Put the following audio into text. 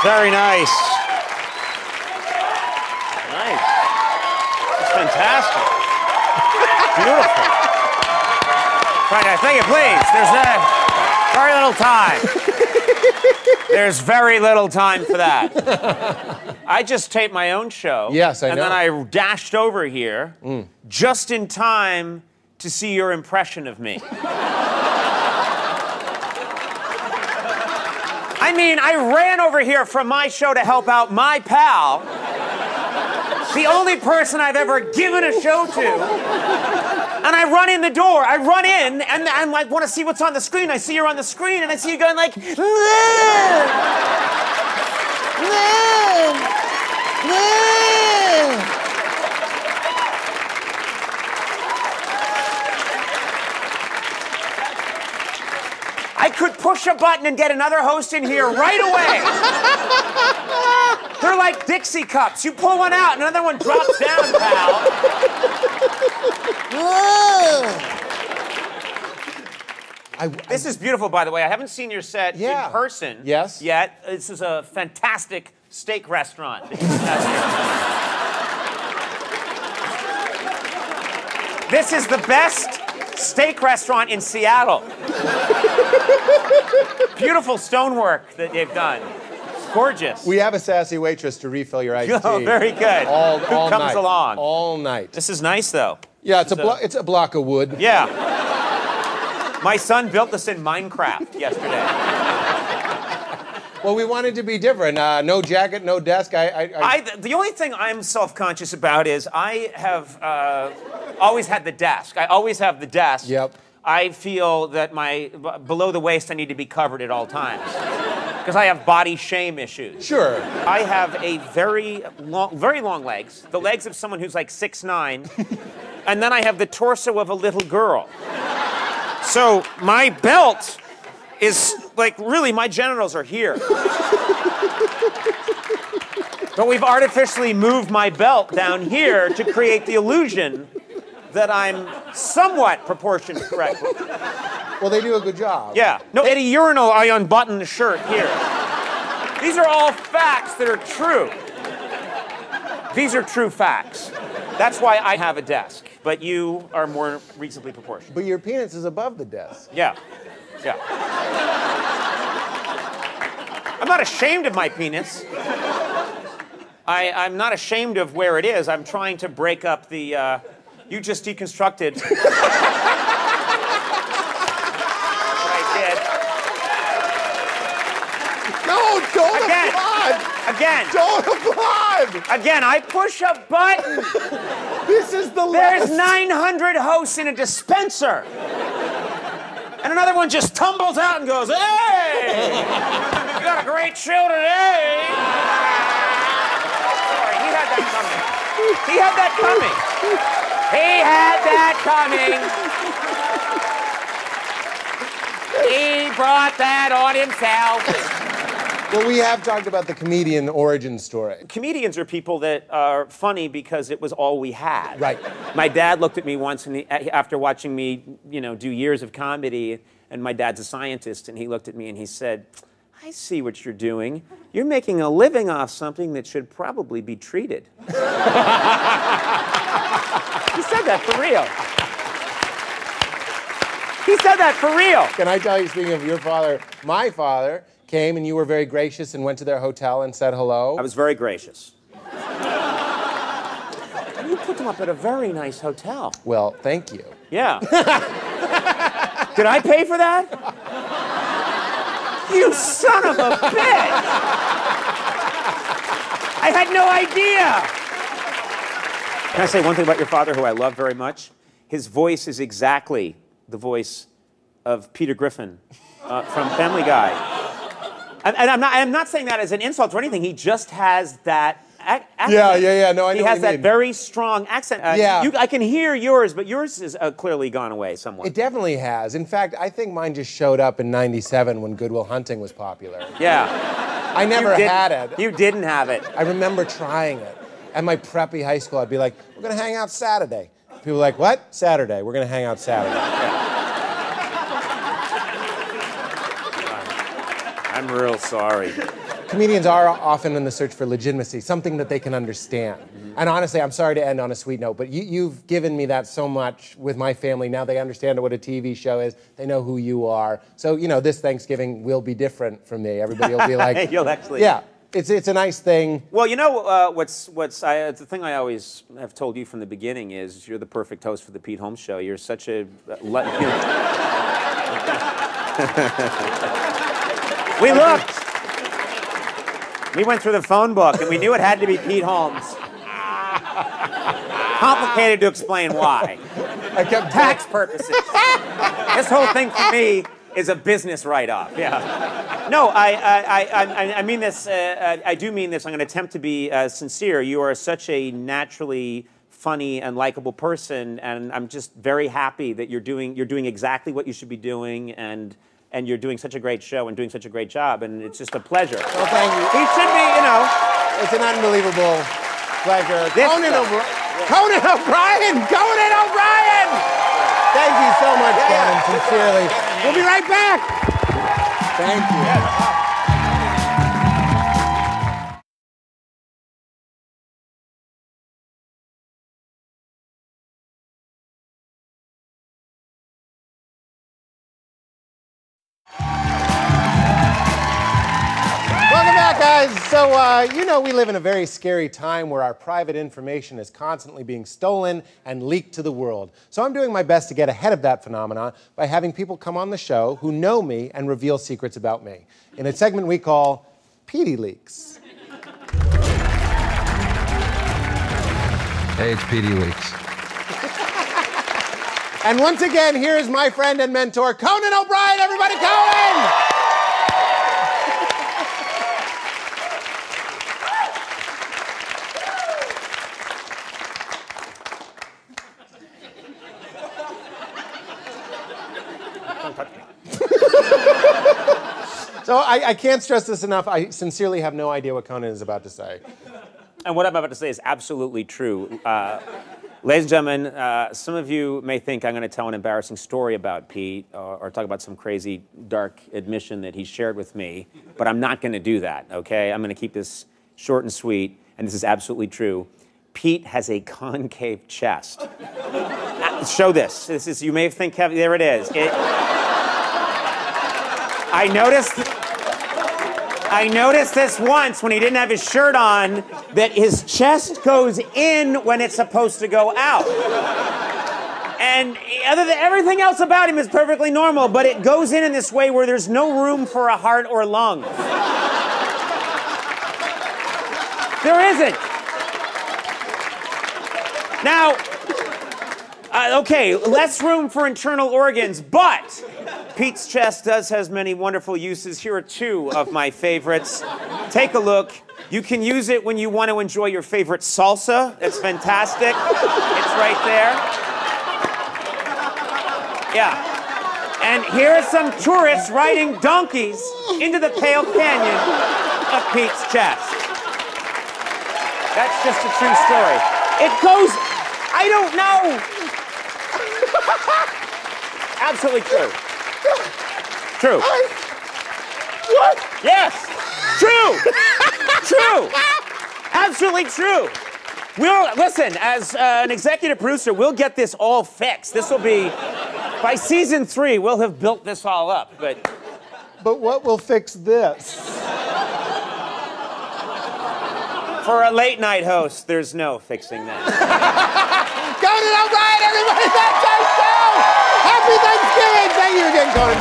Very nice. Nice. It's fantastic. Beautiful. Right, thank you, please. There's very little time. There's very little time for that. I just taped my own show. Yes, I know. And then I dashed over here just in time to see your impression of me. I mean, I ran over here from my show to help out my pal, the only person I've ever given a show to. And I run in the door, I run in, and I'm like, want to see what's on the screen. I see you're on the screen, and I see you going like, Lynn! Lynn! Lynn! I could push a button and get another host in here right away. They're like Dixie cups. You pull one out, and another one drops down, pal. This is beautiful, by the way. I haven't seen your set in person yet. This is a fantastic steak restaurant. This is the best steak restaurant in Seattle. Beautiful stonework that they've done. It's gorgeous. We have a sassy waitress to refill your iced tea. Oh, very good. All Who comes night. along? All night. This is nice, though. Yeah, it's a block of wood. Yeah. My son built this in Minecraft yesterday. Well, we wanted to be different. No jacket, no desk. The only thing I'm self-conscious about is I have always had the desk. I always have the desk. Yep. I feel that below the waist I need to be covered at all times. Because I have body shame issues. Sure. I have a very long legs. The legs of someone who's like 6'9". And then I have the torso of a little girl. So my belt is like, really, my genitals are here. But we've artificially moved my belt down here to create the illusion that I'm somewhat proportioned correctly. Well, they do a good job. Yeah. No, at a urinal, I unbutton the shirt here. These are all facts that are true. These are true facts. That's why I have a desk. But you are more reasonably proportioned. But your penis is above the desk. Yeah. Yeah. I'm not ashamed of my penis. I'm not ashamed of where it is. I'm trying to break up the... you just deconstructed... what I did. No, don't applaud! Again. Don't applaud! Again, I push a button. This is the There's last. 900 hosts in a dispenser. And another one just tumbles out and goes, hey! You got a great show today. Sorry, he had that coming. He had that coming. He had that coming. He brought that on himself. Well, we have talked about the comedian origin story. Comedians are people that are funny because it was all we had. Right. My dad looked at me once, and after watching me, do years of comedy, and my dad's a scientist, and he looked at me and he said, I see what you're doing. You're making a living off something that should probably be treated. He said that for real. He said that for real. Can I tell you, speaking of your father, my father came and you were very gracious and went to their hotel and said hello. I was very gracious. You put them up at a very nice hotel. Well, thank you. Yeah. Did I pay for that? You son of a bitch! I had no idea! Can I say one thing about your father who I love very much? His voice is exactly the voice of Peter Griffin from Family Guy. And I'm not saying that as an insult or anything. He just has that accent. Yeah. No, I know He what has you that mean. very strong accent. I can hear yours, but yours has clearly gone away somewhat. It definitely has. In fact, I think mine just showed up in '97 when Good Will Hunting was popular. Yeah. I never had it. You didn't have it. I remember trying it. At my preppy high school, I'd be like, we're going to hang out Saturday. People were like, what? Saturday. We're going to hang out Saturday. Yeah. I'm real sorry. Comedians are often in the search for legitimacy, something that they can understand. And honestly, I'm sorry to end on a sweet note, but you've given me that so much with my family. Now they understand what a TV show is. They know who you are. So, this Thanksgiving will be different for me. Everybody will be like... You'll actually... Yeah, it's a nice thing. Well, what's the thing I always have told you from the beginning is you're the perfect host for the Pete Holmes Show. You're such a... We looked. We went through the phone book, and we knew it had to be Pete Holmes. Complicated to explain why. Tax purposes. This whole thing for me is a business write-off. Yeah. No, I mean this. I do mean this. I'm going to attempt to be sincere. You are such a naturally funny and likable person, and I'm just very happy that you're doing exactly what you should be doing, and you're doing such a great show and doing such a great job, and it's just a pleasure. Well, thank you. He should be, It's an unbelievable pleasure. Conan O'Brien! Thank you so much, Conan, sincerely. We'll be right back. Thank you. Welcome back, guys. So, we live in a very scary time where our private information is constantly being stolen and leaked to the world. So I'm doing my best to get ahead of that phenomenon by having people come on the show who know me and reveal secrets about me in a segment we call Petey Leaks. Hey, it's Petey Leaks. And once again, here's my friend and mentor, Conan O'Brien. Everybody, Conan! So I can't stress this enough. I sincerely have no idea what Conan is about to say. And what I'm about to say is absolutely true. Ladies and gentlemen, some of you may think I'm going to tell an embarrassing story about Pete or talk about some crazy, dark admission that he shared with me, but I'm not going to do that, okay? I'm going to keep this short and sweet, and this is absolutely true. Pete has a concave chest. Show this. This is, you may think, there it is. I noticed this once when he didn't have his shirt on, that his chest goes in when it's supposed to go out. And everything else about him is perfectly normal, but it goes in this way where there's no room for a heart or lungs. There isn't. Now, okay, less room for internal organs, but Pete's chest has many wonderful uses. Here are two of my favorites. Take a look. You can use it when you want to enjoy your favorite salsa. It's fantastic. It's right there. Yeah. And here are some tourists riding donkeys into the pale canyon of Pete's chest. That's just a true story. It goes, I don't know. Absolutely true. True. What? Yes. True. True. Absolutely true. Listen, as an executive producer, we'll get this all fixed. This will be, by season 3, we'll have built this all up. But what will fix this? For a late night host, there's no fixing that. Conan O'Brien, everybody, that's our show! Happy Thanksgiving! Thank you again, Conan.